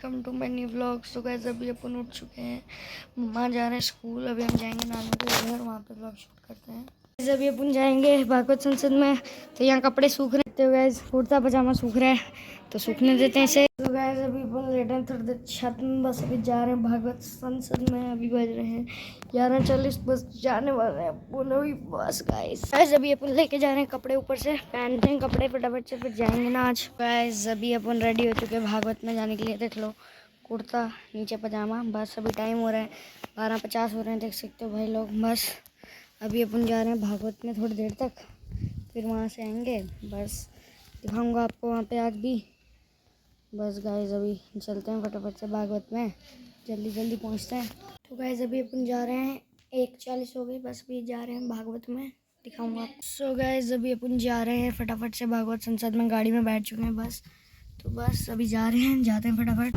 Welcome to my new vlog. So guys अभी अपन उठ चुके हैं, मम्मा जा रहे हैं स्कूल। अभी हम जाएंगे नानू के घर, वहाँ पे व्लॉग शूट करते हैं। गाइस अभी अपन जाएंगे भागवत संसद में, तो यहाँ कपड़े सूख रहे हैं। गाइस कुर्ता पजामा सूख रहा है तो सूखने देते हैं इसे। तो गाइस अभी अपन लेटे हैं थोड़ी देर छत में, बस अभी जा रहे हैं भागवत संसद में। अभी बज रहे हैं 11:40, बस जाने वाले हैं अपन अभी बस। गाइस अभी अपन लेके जा रहे हैं कपड़े, ऊपर से पहनते हैं कपड़े फटाफट से, फिर जाएंगे ना आज। गाइस अभी अपन रेडी हो चुके हैं भागवत में जाने के लिए। देख लो कुर्ता नीचे पजामा, बस अभी टाइम हो रहा है 12:50 हो रहे हैं, देख सकते हो भाई लोग। बस अभी अपन जा रहे हैं भागवत में थोड़ी देर तक, फिर वहाँ से आएंगे। बस दिखाऊंगा आपको वहाँ पे आज भी। बस गाइस अभी चलते हैं फटाफट से भागवत में, जल्दी जल्दी पहुँचते हैं। तो गाइस अभी अपन जा रहे हैं 1:40 हो गई, बस अभी जा रहे हैं भागवत में, दिखाऊंगा आपको। सो गाइस अभी अपन जा रहे हैं फटाफट से भागवत संसद में, गाड़ी में बैठ चुके हैं बस। तो बस अभी जा रहे हैं, जाते हैं फटाफट।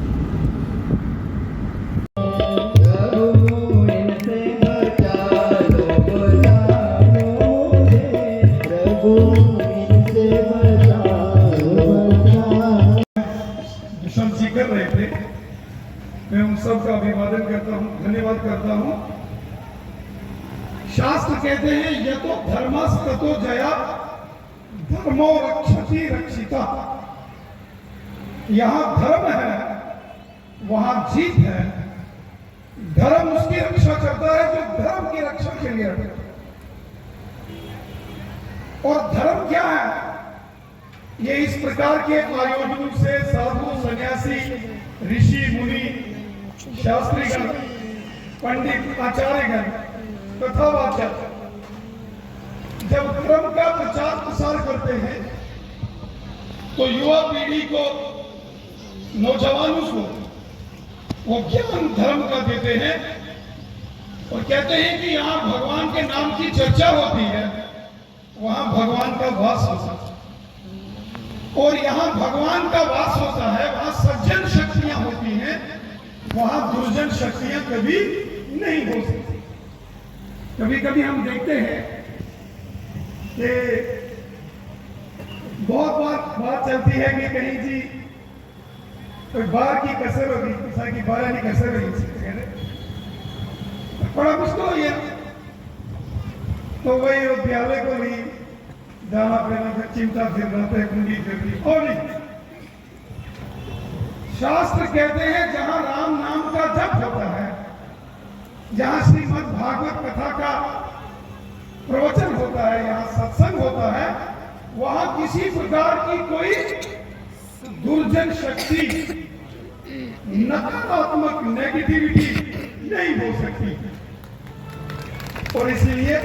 कर रहे थे, मैं उन सब का अभिवादन करता हूँ, धन्यवाद करता हूँ। शास्त्र कहते हैं ये तो धर्मस्ततो जया धर्मो रक्षति रक्षिता। यहाँ धर्म है, वहां जीत है। धर्म उसकी रक्षा करता है जो धर्म की रक्षा के लिए रखता है। और धर्म क्या है? ये इस प्रकार के आयोजनों से साधु सन्यासी ऋषि मुनि शास्त्रीगण पंडित आचार्यगण कथावाचक जब धर्म का प्रचार प्रसार करते हैं तो युवा पीढ़ी को, नौजवानों को वो ज्ञान धर्म का देते हैं और कहते हैं कि यहाँ भगवान के नाम की चर्चा होती है, वहां भगवान का वास होता है। और यहाँ भगवान का वास होता है, वहां सज्जन शक्तियां होती हैं, वहां दुर्जन शक्तियां कभी नहीं हो सकती। कभी कभी हम देखते हैं कि बहुत बात चलती है कि कहीं जी कोई बार की कसर होगी, किसा की बारह की कसर होगी, बड़ा मुश्किल हो गया। तो वही विद्यालय को भी जाना पहना फिर चिंता फिर रहते कुंडी फिर और नहीं। शास्त्र कहते हैं जहां राम नाम का जप होता है, जहां श्रीमद् भागवत कथा का प्रवचन होता है, यहाँ सत्संग होता है, वहां किसी प्रकार की कोई दुर्जन शक्ति, नकारात्मक नेगेटिविटी नहीं हो सकती। और इसलिए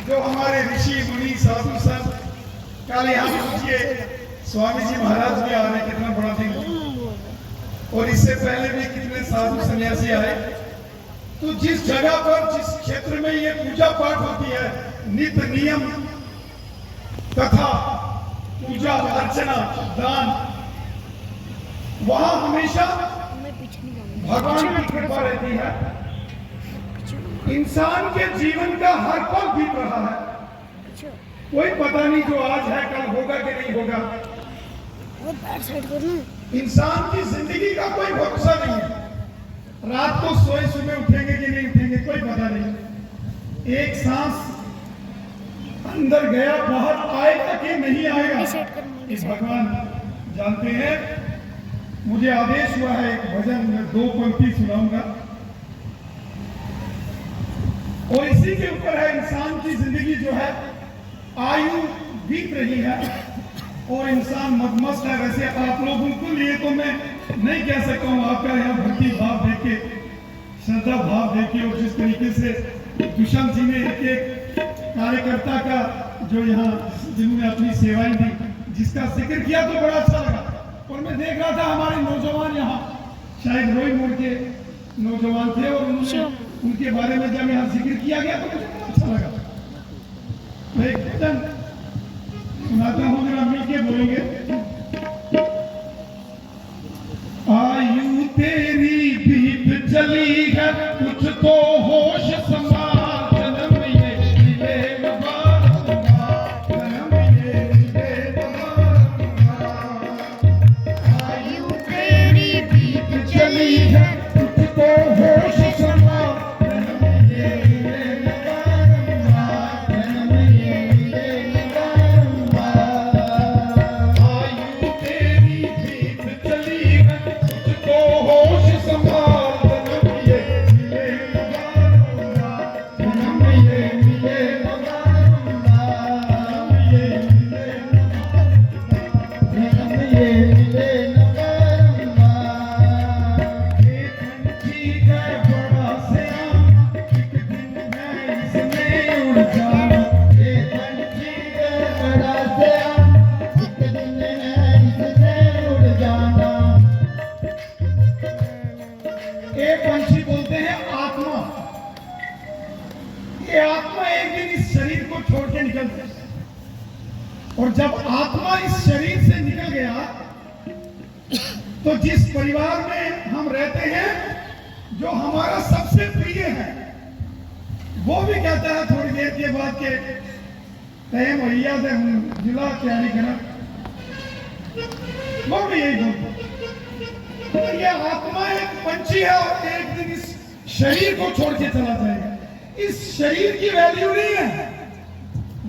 जो हमारे ऋषि मुनि साधु संत, कल यहाँ पूछिए स्वामी जी महाराज भी आ रहे, कितना बड़ा दिन, और इससे पहले भी कितने साधु सन्यासी आए। तो जिस जगह पर, जिस क्षेत्र में ये पूजा पाठ होती है, नित्य नियम कथा पूजा अर्चना दान, वहां हमेशा भगवान की कृपा रहती है। इंसान के जीवन का हर पल बीत रहा है, कोई पता नहीं जो आज है कल होगा कि नहीं होगा। इंसान की जिंदगी का कोई भरोसा नहीं है। रात को सोए सुबह उठेंगे कि नहीं उठेंगे कोई पता नहीं। एक सांस अंदर गया बाहर आएगा कि नहीं आएगा इस भगवान जानते हैं। मुझे आदेश हुआ है एक भजन में 2 पंक्ति सुनाऊंगा और इसी के ऊपर है। इंसान की जिंदगी जो है आयु बीत रही है और इंसान मदमस्त है। वैसे आप लोगों के लिए तो मैं नहीं कह सकता हूँ, आपका यहाँ भक्ति भाव देख के, श्रद्धा भाव देख के, और जिस तरीके से दुष्यंत जी ने एक एक कार्यकर्ता का जो यहाँ जिन्होंने अपनी सेवाएं दी, जिसका जिक्र किया तो बड़ा अच्छा लगा। और मैं देख रहा था हमारे नौजवान यहाँ, शायद रोई मोड़ के नौजवान थे, और उन्होंने उनके बारे में जब यहाँ जिक्र किया गया तो मुझे बड़ा अच्छा लगा। मैं एक भजन सुनाता हूँ, जरा मिलके बोलेंगे। आयु तेरी बीत चली है, कुछ तो होश संभाल, जन्म ये मिले मुबारक, जन्म ये मिले मुबारक। आयु तेरी बीत कि आत्मा एक दिन इस शरीर को छोड़ के निकल जाए, और जब आत्मा इस शरीर से निकल गया तो जिस परिवार में हम रहते हैं, जो हमारा सबसे प्रिय है, वो भी कहता है थोड़ी देर के बाद के तय भैया से जिला तैयारी करा, वो भी यही बोलता। तो ये आत्मा एक पंछी है और एक दिन इस शरीर को छोड़ के चला जाएगा। इस शरीर की वैल्यू नहीं है,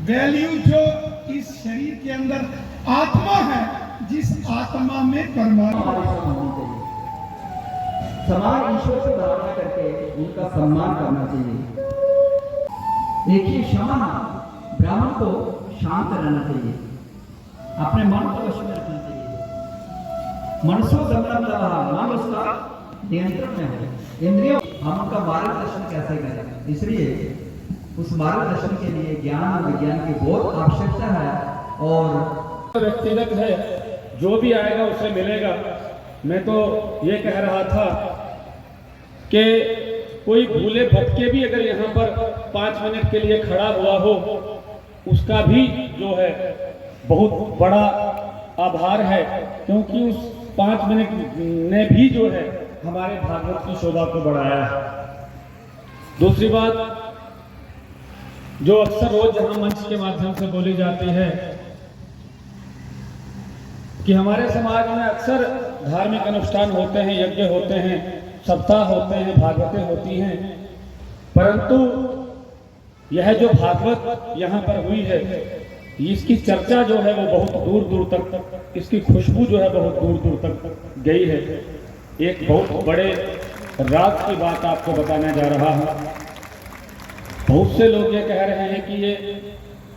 वैल्यू जो इस शरीर के अंदर आत्मा है, जिस आत्मा में परमात्मा। समाज ईश्वर से धारणा करके उनका सम्मान करना चाहिए। देखिए, क्षमा, ब्राह्मण को शांत रहना चाहिए, अपने मन को वश में रखना चाहिए। मनसो दमन मन उसका नियंत्रण में है। इंद्रियों, हम उनका मार्गदर्शन कैसे करें, इसलिए उस मार्गदर्शन के लिए ज्ञान और विज्ञान की बहुत आवश्यकता है। और व्यक्तिगत है, जो भी आएगा उसे मिलेगा। मैं तो ये कह रहा था कि कोई भूले भटके भी अगर यहाँ पर 5 मिनट के लिए खड़ा हुआ हो, उसका भी जो है बहुत बड़ा आभार है, क्योंकि उस 5 मिनट ने भी जो है हमारे भागवत की शोभा को बढ़ाया है। दूसरी बात, जो अक्सर रोज जहां मंच के माध्यम से बोली जाती है कि हमारे समाज में अक्सर धार्मिक अनुष्ठान होते हैं, यज्ञ होते हैं, सप्ताह होते हैं, भागवतें होती हैं, परंतु यह जो भागवत यहाँ पर हुई है, इसकी चर्चा जो है वो बहुत दूर दूर तक, इसकी खुशबू जो है बहुत दूर दूर तक गई है। एक बहुत बड़े राज की बात आपको बताने जा रहा हूँ। बहुत से लोग ये कह रहे हैं कि ये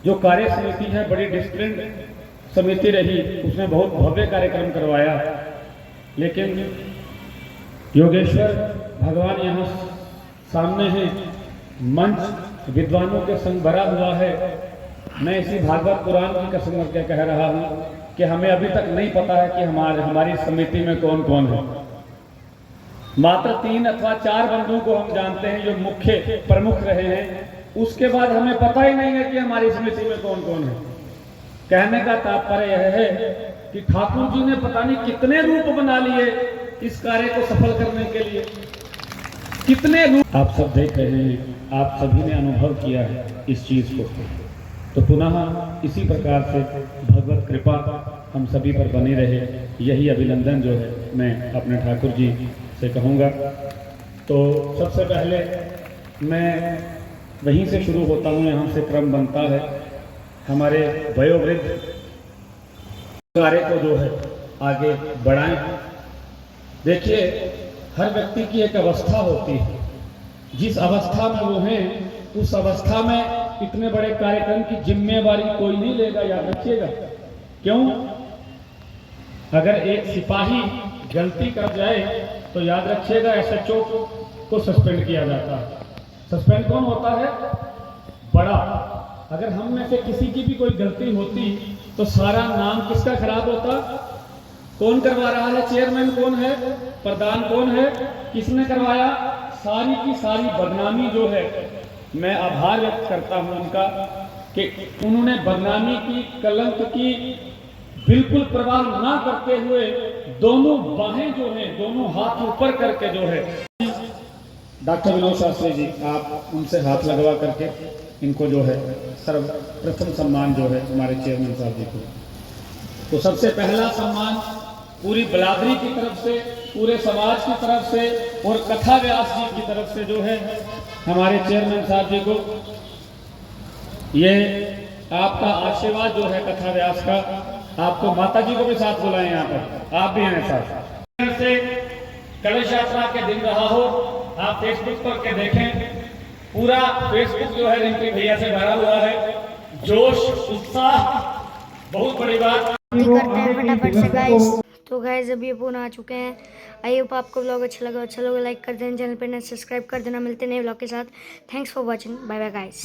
जो कार्य समिति है बड़ी डिसिप्लिन समिति रही, उसने बहुत भव्य कार्यक्रम करवाया, लेकिन योगेश्वर भगवान यहाँ सामने हैं, मंच विद्वानों के संग भरा हुआ है। मैं इसी भागवत पुराण की कसम करके कह रहा हूँ कि हमें अभी तक नहीं पता है कि हमारी समिति में कौन कौन है। मात्र 3 अथवा 4 बंधुओं को हम जानते हैं जो मुख्य प्रमुख रहे हैं, उसके बाद हमें पता ही नहीं है कि हमारी समिति में कौन कौन है। कहने का तात्पर्य यह है कि ठाकुर जी ने पता नहीं कितने रूप बना लिए इस कार्य को सफल करने के लिए, कितने रूप आप सब देख रहे हैं, आप सभी ने अनुभव किया है इस चीज को। तो पुनः इसी प्रकार से भगवत कृपा हम सभी पर बनी रहे, यही अभिनंदन जो है मैं अपने ठाकुर जी से कहूँगा। तो सबसे पहले मैं वहीं से शुरू होता हूँ, यहाँ से क्रम बनता है। हमारे वयोवृद्ध कार्य को जो है आगे बढ़ाएं। देखिए, हर व्यक्ति की एक अवस्था होती है, जिस अवस्था में वो हैं उस अवस्था में इतने बड़े कार्यक्रम की जिम्मेवारी कोई नहीं लेगा, याद रखिएगा। क्यों? अगर एक सिपाही गलती कर जाए तो याद रखिएगा एसएचओ को सस्पेंड किया जाता है। सस्पेंड कौन होता है? बड़ा। अगर हम में से किसी की भी कोई गलती होती तो सारा नाम किसका खराब होता? कौन करवा रहा है? चेयरमैन कौन है? प्रधान कौन है? किसने करवाया? सारी की सारी बदनामी जो है, मैं आभार व्यक्त करता हूं उनका कि उन्होंने बदनामी की, कलंक की बिल्कुल परवाह ना करते हुए दोनों बाहें जो हैं, दोनों हाथ ऊपर करके जो है, डॉक्टर विनोद शास्त्री जी, आप उनसे हाथ लगवा करके इनको जो है सर्वप्रथम सम्मान जो है हमारे चेयरमैन साहब जी को। तो सबसे पहला सम्मान पूरी बिलावरी की तरफ से, पूरे समाज की तरफ से और कथा व्यास जी की तरफ से जो है हमारे चेयरमैन साहब जी को, ये आपका आशीर्वाद जो है कथा व्यास का। आपको माता जी को भी साथ बुलाएं, यहाँ पर आप भी हैं साथ। से कलश यात्रा के दिन रहा हो, आप फेसबुक पर के देखें, पूरा फेसबुक जो है रिंकी भैया से भरा हुआ है, जोश, उत्साह, बहुत बड़ी बात। करते हैं फटाफट से गाइस। तो गाइस अभी फोन आ चुके हैं। आई होप आपको व्लॉग अच्छा लगा लाइक कर देना, चैनल पर सब्सक्राइब कर देना। मिलते हैं नए व्लॉग के साथ। Thanks for watching, bye bye guys.